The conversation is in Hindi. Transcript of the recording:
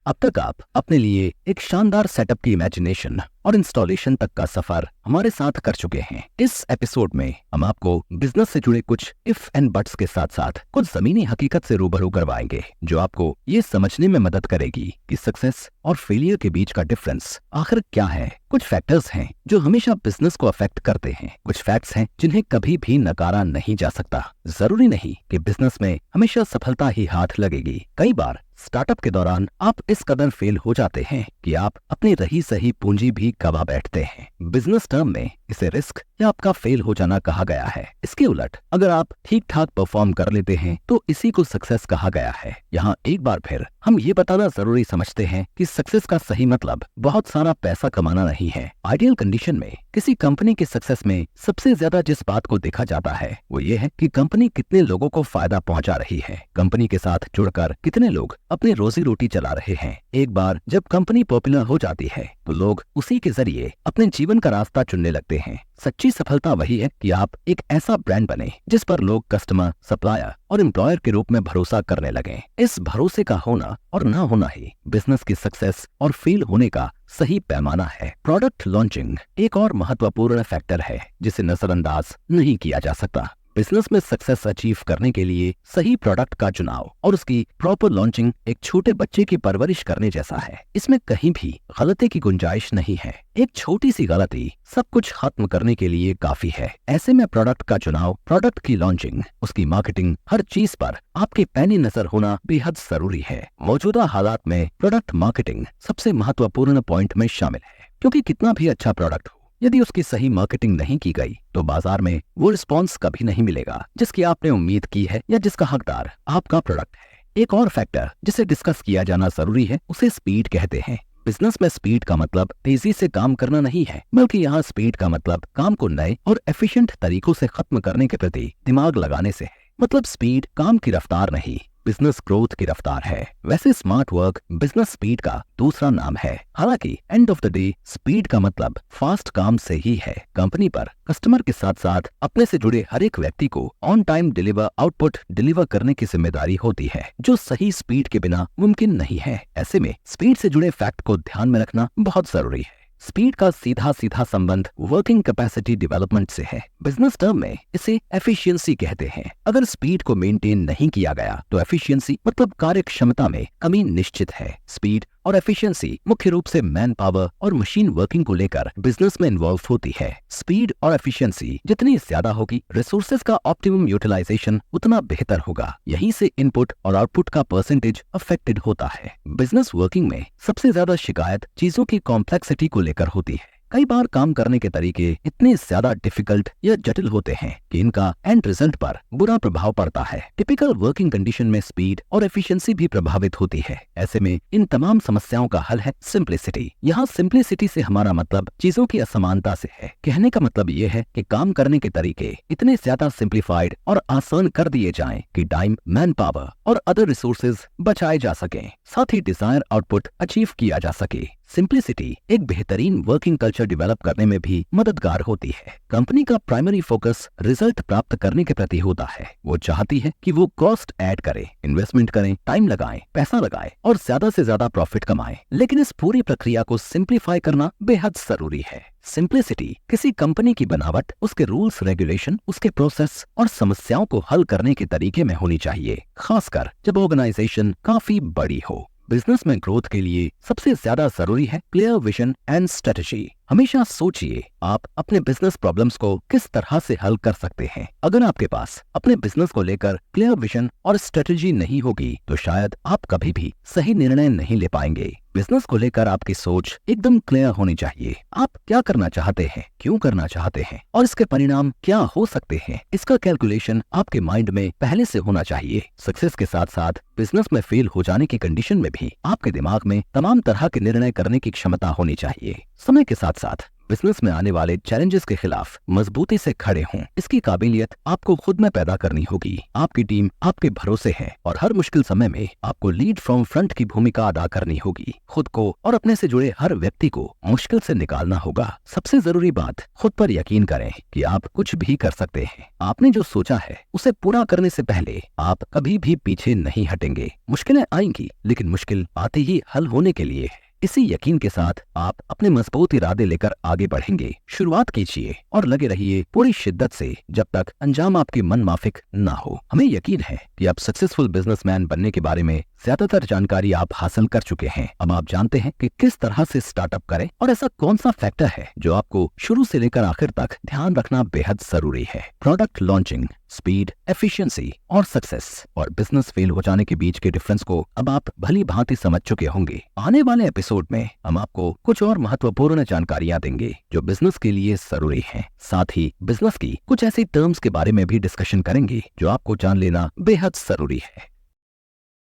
अब तक आप अपने लिए एक शानदार सेटअप की इमेजिनेशन और इंस्टॉलेशन तक का सफर हमारे साथ कर चुके हैं। इस एपिसोड में हम आपको बिजनेस से जुड़े कुछ इफ एंड बट्स के साथ साथ कुछ जमीनी हकीकत से रूबरू करवाएंगे, जो आपको ये समझने में मदद करेगी कि सक्सेस और फेलियर के बीच का डिफरेंस आखिर क्या है। कुछ फैक्टर्स हैं जो हमेशा बिजनेस को अफेक्ट करते हैं, कुछ फैक्ट्स हैं जिन्हें कभी भी नकारा नहीं जा सकता। जरूरी नहीं कि बिजनेस में हमेशा सफलता ही हाथ लगेगी। कई बार स्टार्टअप के दौरान आप इस कदर फेल हो जाते हैं कि आप अपनी रही सही पूंजी भी गवा बैठते हैं। बिजनेस टर्म में इसे रिस्क या आपका फेल हो जाना कहा गया है। इसके उलट अगर आप ठीक ठाक परफॉर्म कर लेते हैं तो इसी को सक्सेस कहा गया है। यहाँ एक बार फिर हम ये बताना जरूरी समझते हैं कि सक्सेस का सही मतलब बहुत सारा पैसा कमाना नहीं है। आइडियल कंडीशन में किसी कंपनी के सक्सेस में सबसे ज्यादा जिस बात को देखा जाता है वो ये है कि कंपनी कितने लोगों को फायदा पहुंचा रही है, कंपनी के साथ जुड़कर कितने लोग अपनी रोजी रोटी चला रहे हैं। एक बार जब कंपनी पॉपुलर हो जाती है तो लोग उसी के जरिए अपने जीवन का रास्ता चुनने लगते हैं। सच्ची सफलता वही है कि आप एक ऐसा ब्रांड बने जिस पर लोग कस्टमर, सप्लायर और एम्प्लॉयर के रूप में भरोसा करने लगे। इस भरोसे का होना और ना होना ही बिजनेस की सक्सेस और फेल होने का सही पैमाना है। प्रोडक्ट लॉन्चिंग एक और महत्वपूर्ण फैक्टर है जिसे नजरअंदाज नहीं किया जा सकता। बिजनेस में सक्सेस अचीव करने के लिए सही प्रोडक्ट का चुनाव और उसकी प्रॉपर लॉन्चिंग एक छोटे बच्चे की परवरिश करने जैसा है। इसमें कहीं भी गलती की गुंजाइश नहीं है। एक छोटी सी गलती सब कुछ खत्म करने के लिए काफी है। ऐसे में प्रोडक्ट का चुनाव, प्रोडक्ट की लॉन्चिंग, उसकी मार्केटिंग, हर चीज पर आपकी पैनी नजर होना बेहद जरूरी है। मौजूदा हालात में प्रोडक्ट मार्केटिंग सबसे महत्वपूर्ण पॉइंट में शामिल है, क्योंकि कितना भी अच्छा प्रोडक्ट हो, यदि उसकी सही मार्केटिंग नहीं की गई तो बाजार में वो रिस्पॉन्स कभी नहीं मिलेगा जिसकी आपने उम्मीद की है या जिसका हकदार आपका प्रोडक्ट है। एक और फैक्टर जिसे डिस्कस किया जाना जरूरी है उसे स्पीड कहते हैं। बिजनेस में स्पीड का मतलब तेजी से काम करना नहीं है, बल्कि यहाँ स्पीड का मतलब काम को नए और एफिशिएंट तरीकों से खत्म करने के प्रति दिमाग लगाने से है। मतलब स्पीड काम की रफ्तार नहीं, बिजनेस ग्रोथ की रफ्तार है। वैसे स्मार्ट वर्क बिजनेस स्पीड का दूसरा नाम है। हालांकि end of the day speed का मतलब फास्ट काम से ही है। कंपनी पर कस्टमर के साथ साथ अपने से जुड़े हर एक व्यक्ति को ऑन टाइम आउटपुट डिलीवर करने की जिम्मेदारी होती है, जो सही स्पीड के बिना मुमकिन नहीं है। ऐसे में स्पीड से जुड़े फैक्ट को ध्यान में रखना बहुत जरूरी है। स्पीड का सीधा सीधा संबंध वर्किंग कैपेसिटी डेवलपमेंट से है। बिजनेस टर्म में इसे एफिशिएंसी कहते हैं। अगर स्पीड को मेंटेन नहीं किया गया तो एफिशिएंसी मतलब कार्य क्षमता में कमी निश्चित है। स्पीड और एफिशिएंसी मुख्य रूप से मैन पावर और मशीन वर्किंग को लेकर बिजनेस में इन्वॉल्व होती है। स्पीड और एफिशिएंसी जितनी ज्यादा होगी, रिसोर्सेज का ऑप्टिमम यूटिलाइजेशन उतना बेहतर होगा। यहीं से इनपुट और आउटपुट का परसेंटेज अफेक्टेड होता है। बिजनेस वर्किंग में सबसे ज्यादा शिकायत चीजों की कॉम्प्लेक्सिटी को लेकर होती है। कई बार काम करने के तरीके इतने ज्यादा डिफिकल्ट या जटिल होते हैं कि इनका एंड रिजल्ट पर बुरा प्रभाव पड़ता है। टिपिकल वर्किंग कंडीशन में स्पीड और एफिशिएंसी भी प्रभावित होती है। ऐसे में इन तमाम समस्याओं का हल है सिंप्लिसिटी। यहाँ सिंप्लिसिटी से हमारा मतलब चीजों की असमानता से है। कहने का मतलब ये है कि काम करने के तरीके इतने ज्यादा सिंप्लीफाइड और आसान कर दिए जाएं कि टाइम, मैन पावर और अदर रिसोर्सेज बचाए जा सकें, साथ ही डिजायर आउटपुट अचीव किया जा सके। सिंप्लिसिटी एक बेहतरीन वर्किंग कल्चर डेवलप करने में भी मददगार होती है। कंपनी का प्राइमरी फोकस रिजल्ट प्राप्त करने के प्रति होता है। वो चाहती है कि वो कॉस्ट ऐड करें, इन्वेस्टमेंट करें, टाइम लगाएं, पैसा लगाएं और ज्यादा से ज्यादा प्रॉफिट कमाएं। लेकिन इस पूरी प्रक्रिया को सिंप्लीफाई करना बेहद जरूरी है। सिंप्लिसिटी किसी कंपनी की बनावट, उसके रूल्स रेगुलेशन, उसके प्रोसेस और समस्याओं को हल करने के तरीके में होनी चाहिए, खासकर जब ऑर्गेनाइजेशन काफी बड़ी हो। बिजनेस में ग्रोथ के लिए सबसे ज्यादा जरूरी है क्लियर विजन एंड स्ट्रेटजी। हमेशा सोचिए आप अपने बिजनेस प्रॉब्लम्स को किस तरह से हल कर सकते हैं। अगर आपके पास अपने बिजनेस को लेकर क्लियर विजन और स्ट्रेटजी नहीं होगी तो शायद आप कभी भी सही निर्णय नहीं ले पाएंगे। बिजनेस को लेकर आपकी सोच एकदम क्लियर होनी चाहिए। आप क्या करना चाहते हैं, क्यों करना चाहते हैं और इसके परिणाम क्या हो सकते हैं, इसका कैलकुलेशन आपके माइंड में पहले से होना चाहिए। सक्सेस के साथ साथ बिजनेस में फेल हो जाने की कंडीशन में भी आपके दिमाग में तमाम तरह के निर्णय करने की क्षमता होनी चाहिए। समय के साथ साथ बिजनेस में आने वाले चैलेंजेस के खिलाफ मजबूती से खड़े हों। इसकी काबिलियत आपको खुद में पैदा करनी होगी। आपकी टीम आपके भरोसे है और हर मुश्किल समय में आपको लीड फ्रॉम फ्रंट की भूमिका अदा करनी होगी। खुद को और अपने से जुड़े हर व्यक्ति को मुश्किल से निकालना होगा। सबसे जरूरी बात, खुद पर यकीन करें कि आप कुछ भी कर सकते हैं। आपने जो सोचा है उसे पूरा करने से पहले आप कभी भी पीछे नहीं हटेंगे। मुश्किलें आएंगी, लेकिन मुश्किल आते ही हल होने के लिए है। इसी यकीन के साथ आप अपने मजबूत इरादे लेकर आगे बढ़ेंगे। शुरुआत कीजिए और लगे रहिए पूरी शिद्दत से जब तक अंजाम आपके मन माफिक ना हो। हमें यकीन है कि आप सक्सेसफुल बिजनेसमैन बनने के बारे में ज्यादातर जानकारी आप हासिल कर चुके हैं। अब आप जानते हैं कि किस तरह से स्टार्टअप करें और ऐसा कौन सा फैक्टर है जो आपको शुरू से लेकर आखिर तक ध्यान रखना बेहद जरूरी है। प्रोडक्ट लॉन्चिंग, स्पीड, एफिशिएंसी और सक्सेस और बिजनेस फेल हो जाने के बीच के डिफरेंस को अब आप भली भांति समझ चुके होंगे। आने वाले एपिसोड में हम आपको कुछ और महत्वपूर्ण जानकारियां देंगे जो बिजनेस के लिए जरूरी हैं। साथ ही बिजनेस की कुछ ऐसी टर्म्स के बारे में भी डिस्कशन करेंगे जो आपको जान लेना बेहद जरूरी है।